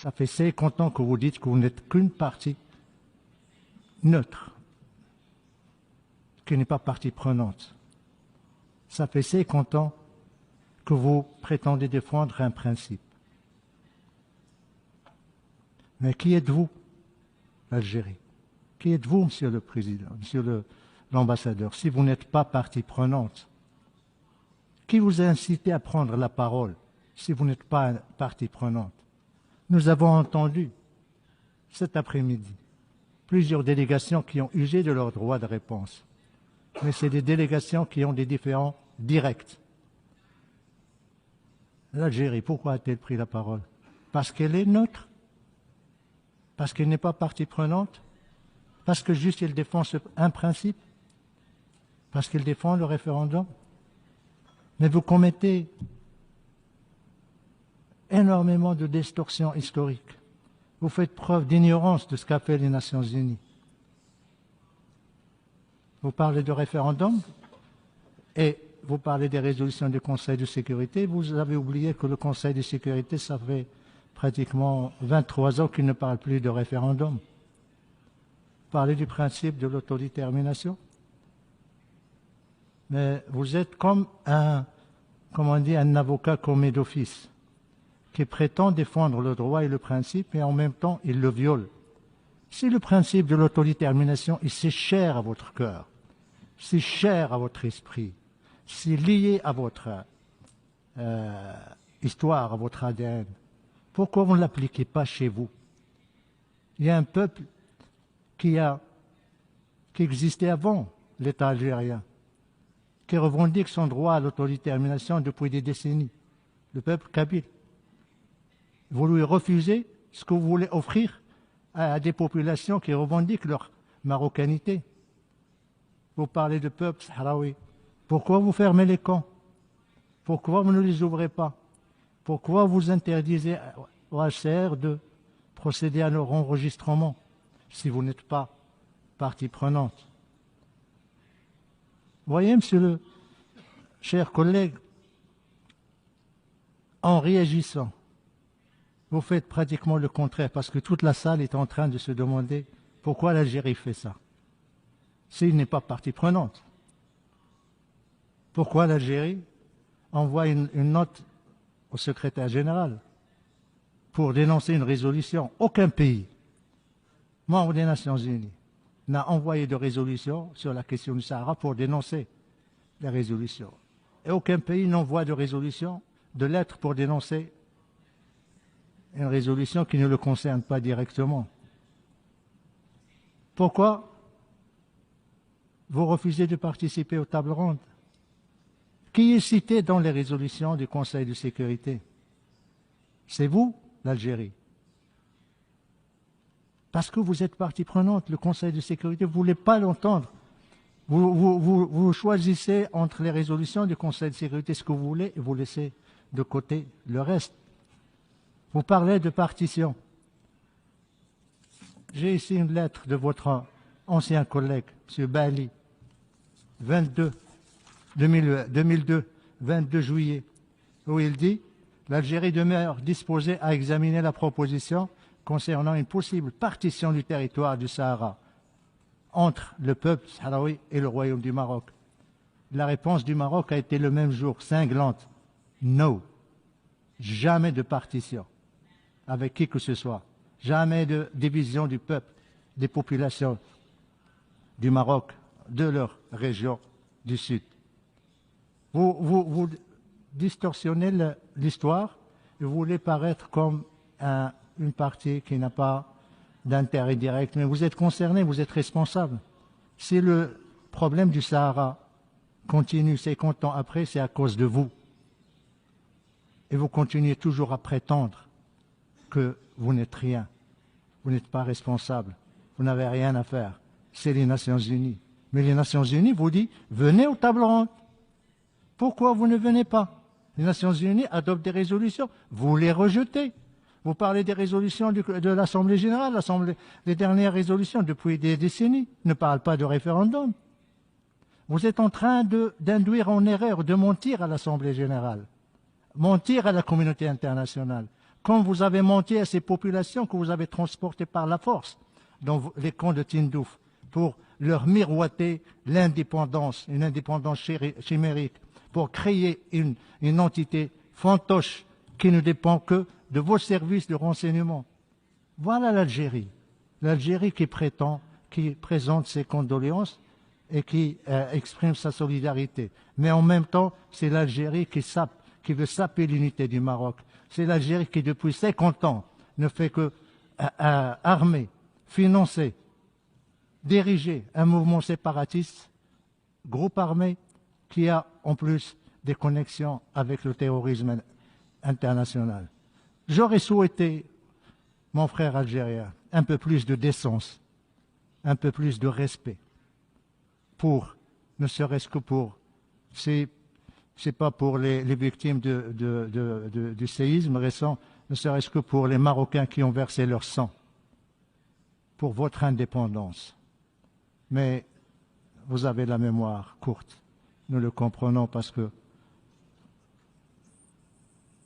Ça fait 50 ans que vous dites que vous n'êtes qu'une partie neutre, qui n'est pas partie prenante. Ça fait 50 ans que vous prétendez défendre un principe. Mais qui êtes-vous, l'Algérie? Qui êtes-vous, Monsieur le Président, Monsieur l'ambassadeur, si vous n'êtes pas partie prenante? Qui vous a incité à prendre la parole si vous n'êtes pas partie prenante? Nous avons entendu cet après-midi plusieurs délégations qui ont usé de leur droit de réponse. Mais c'est des délégations qui ont des différends directs. L'Algérie, pourquoi a-t-elle pris la parole? Parce qu'elle est neutre? Parce qu'elle n'est pas partie prenante? Parce que juste elle défend un principe? Parce qu'elle défend le référendum? Mais vous commettez énormément de distorsions historiques. Vous faites preuve d'ignorance de ce qu'a fait les Nations Unies. Vous parlez de référendum et vous parlez des résolutions du Conseil de sécurité. Vous avez oublié que le Conseil de sécurité, ça fait pratiquement 23 ans qu'il ne parle plus de référendum. Vous parlez du principe de l'autodétermination. Mais vous êtes comme un avocat commis d'office qui prétend défendre le droit et le principe, et en même temps, il le viole. Si le principe de l'autodétermination, c'est cher à votre cœur, c'est cher à votre esprit, c'est lié à votre histoire, à votre ADN, pourquoi vous ne l'appliquez pas chez vous? Il y a un peuple qui existait avant l'État algérien, qui revendique son droit à l'autodétermination depuis des décennies, le peuple kabyle. Vous lui refusez ce que vous voulez offrir à des populations qui revendiquent leur marocanité. Vous parlez de peuple sahraoui. Pourquoi vous fermez les camps? Pourquoi vous ne les ouvrez pas? Pourquoi vous interdisez au HCR de procéder à leur enregistrement si vous n'êtes pas partie prenante? Voyez, monsieur le cher collègue, en réagissant, vous faites pratiquement le contraire, parce que toute la salle est en train de se demander pourquoi l'Algérie fait ça, s'il n'est pas partie prenante. Pourquoi l'Algérie envoie une note au secrétaire général pour dénoncer une résolution? Aucun pays, membre des Nations Unies, n'a envoyé de résolution sur la question du Sahara pour dénoncer les résolutions. Et aucun pays n'envoie de résolution, de lettre pour dénoncer une résolution qui ne le concerne pas directement. Pourquoi vous refusez de participer aux tables rondes? Qui est cité dans les résolutions du Conseil de sécurité? C'est vous, l'Algérie. Parce que vous êtes partie prenante, le Conseil de sécurité, vous ne voulez pas l'entendre. Vous choisissez entre les résolutions du Conseil de sécurité ce que vous voulez et vous laissez de côté le reste. Vous parlez de partition. J'ai ici une lettre de votre ancien collègue, M. Bali, 2002, 22 juillet, où il dit « L'Algérie demeure disposée à examiner la proposition concernant une possible partition du territoire du Sahara entre le peuple sahraoui et le Royaume du Maroc. » La réponse du Maroc a été le même jour, cinglante. « No, jamais de partition avec qui que ce soit, jamais de division du peuple, des populations du Maroc, de leur région du Sud. » Vous distorsionnez l'histoire et vous voulez paraître comme une partie qui n'a pas d'intérêt direct, mais vous êtes concerné, vous êtes responsable. Si le problème du Sahara continue 50 ans après, c'est à cause de vous. Et vous continuez toujours à prétendre que vous n'êtes rien, vous n'êtes pas responsable, vous n'avez rien à faire. C'est les Nations Unies. Mais les Nations Unies vous disent, venez aux tables rondes. Pourquoi vous ne venez pas? Les Nations Unies adoptent des résolutions, vous les rejetez. Vous parlez des résolutions de l'Assemblée générale, les dernières résolutions depuis des décennies ne parlent pas de référendum. Vous êtes en train d'induire en erreur, de mentir à l'Assemblée générale, mentir à la communauté internationale, Quand vous avez menti à ces populations que vous avez transportées par la force dans les camps de Tindouf pour leur miroiter l'indépendance, une indépendance chimérique, pour créer une entité fantoche qui ne dépend que de vos services de renseignement. Voilà l'Algérie. L'Algérie qui présente ses condoléances et qui exprime sa solidarité. Mais en même temps, c'est l'Algérie qui veut saper l'unité du Maroc. C'est l'Algérie qui, depuis 50 ans, ne fait que armer, financer, diriger un mouvement séparatiste, groupe armé, qui a en plus des connexions avec le terrorisme international. J'aurais souhaité, mon frère algérien, un peu plus de décence, un peu plus de respect, ne serait-ce que pour, c'est pas pour les victimes du séisme récent, ne serait-ce que pour les Marocains qui ont versé leur sang, pour votre indépendance. Mais vous avez la mémoire courte. Nous le comprenons parce que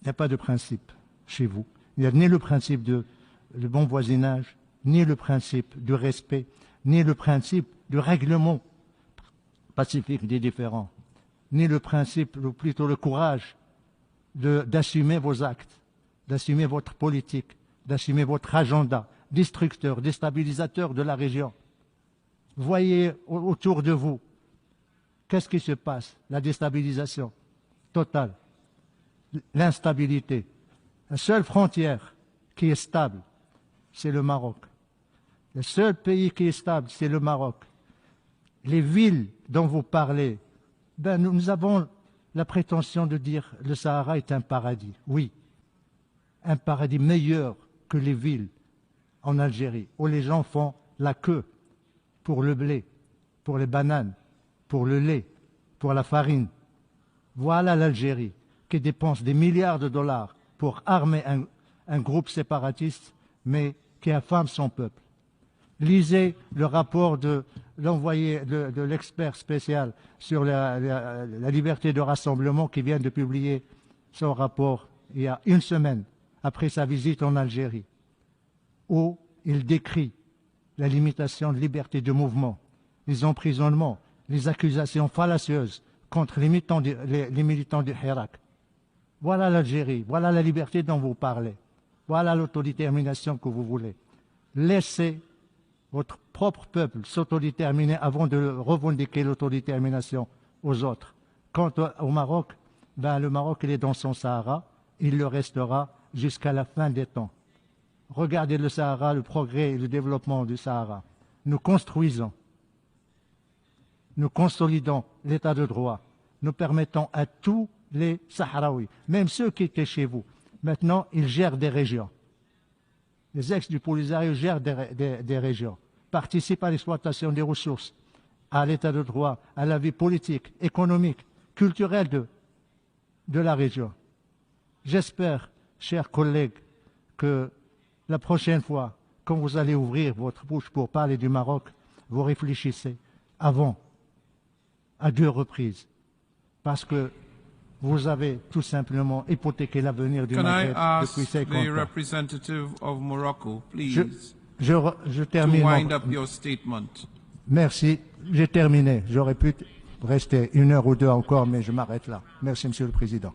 il n'y a pas de principe chez vous. Il n'y a ni le principe de bon voisinage, ni le principe du respect, ni le principe du règlement pacifique des différends, ni le principe, ou plutôt le courage d'assumer vos actes, d'assumer votre politique, d'assumer votre agenda destructeur, déstabilisateur de la région. Voyez autour de vous, qu'est-ce qui se passe? La déstabilisation totale, l'instabilité. La seule frontière qui est stable, c'est le Maroc. Le seul pays qui est stable, c'est le Maroc. Les villes dont vous parlez, nous avons la prétention de dire que le Sahara est un paradis. Oui, un paradis meilleur que les villes en Algérie, où les gens font la queue pour le blé, pour les bananes, pour le lait, pour la farine. Voilà l'Algérie qui dépense des milliards de dollars pour armer un groupe séparatiste, mais qui affame son peuple. Lisez le rapport de l'envoyé de l'expert spécial sur la liberté de rassemblement qui vient de publier son rapport il y a une semaine après sa visite en Algérie, où il décrit la limitation de liberté de mouvement, les emprisonnements, les accusations fallacieuses contre les militants du Hirak. Voilà l'Algérie, voilà la liberté dont vous parlez, voilà l'autodétermination que vous voulez. Laissez votre propre peuple s'autodéterminer avant de revendiquer l'autodétermination aux autres. Quant au Maroc, le Maroc il est dans son Sahara, il le restera jusqu'à la fin des temps. Regardez le Sahara, le progrès et le développement du Sahara. Nous construisons, nous consolidons l'état de droit, nous permettons à tous les Sahraouis, même ceux qui étaient chez vous, maintenant ils gèrent des régions. Les ex du Polisario gèrent des régions, participent à l'exploitation des ressources, à l'état de droit, à la vie politique, économique, culturelle de la région. J'espère, chers collègues, que la prochaine fois, quand vous allez ouvrir votre bouche pour parler du Maroc, vous réfléchissez avant, à 2 reprises, parce que vous avez tout simplement hypothéqué l'avenir du Maghreb depuis 50 ans. Representative of Morocco, please, je termine. to wind up your statement. Merci, j'ai terminé. J'aurais pu rester 1 heure ou 2 encore, mais je m'arrête là. Merci, Monsieur le Président.